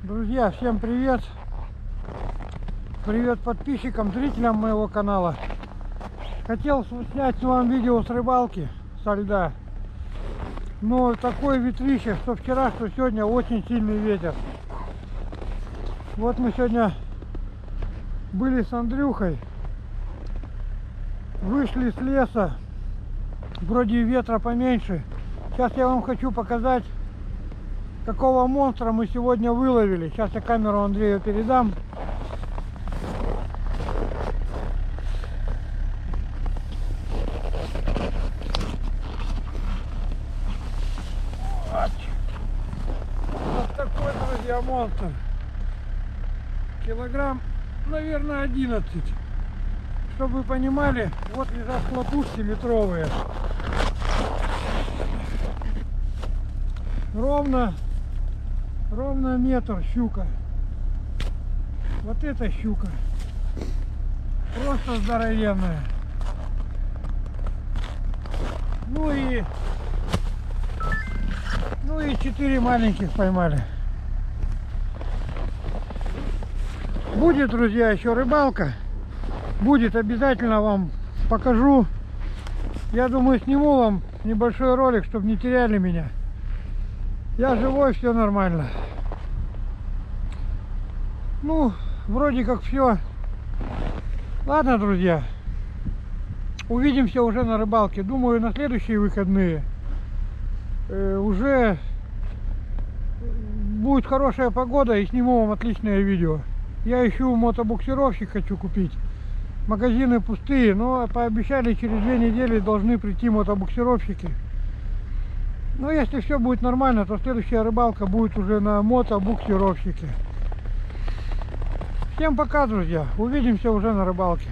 Друзья, всем привет! Привет подписчикам, зрителям моего канала. Хотел снять вам видео с рыбалки, со льда. Но такое ветрище, что вчера, что сегодня очень сильный ветер. Вот мы сегодня были с Андрюхой. Вышли с леса. Вроде ветра поменьше. Сейчас я вам хочу показать, какого монстра мы сегодня выловили. Сейчас я камеру Андрею передам. Вот такой, друзья, монстр. Килограмм, наверное, 11. Чтобы вы понимали, вот лежат хлопушки метровые. Ровно метр щука. Вот эта щука просто здоровенная. Ну и 4 маленьких поймали. Будет, друзья, еще рыбалка. Будет, обязательно вам покажу. Я думаю, сниму вам небольшой ролик, чтобы не теряли меня. Я живой, все нормально. Ну, вроде как все. Ладно, друзья. Увидимся уже на рыбалке. Думаю, на следующие выходные уже будет хорошая погода и сниму вам отличное видео. Я ищу мотобуксировщик, хочу купить. Магазины пустые, но пообещали, через 2 недели должны прийти мотобуксировщики. Но если все будет нормально, то следующая рыбалка будет уже на мотобуксировщике. Всем пока, друзья. Увидимся уже на рыбалке.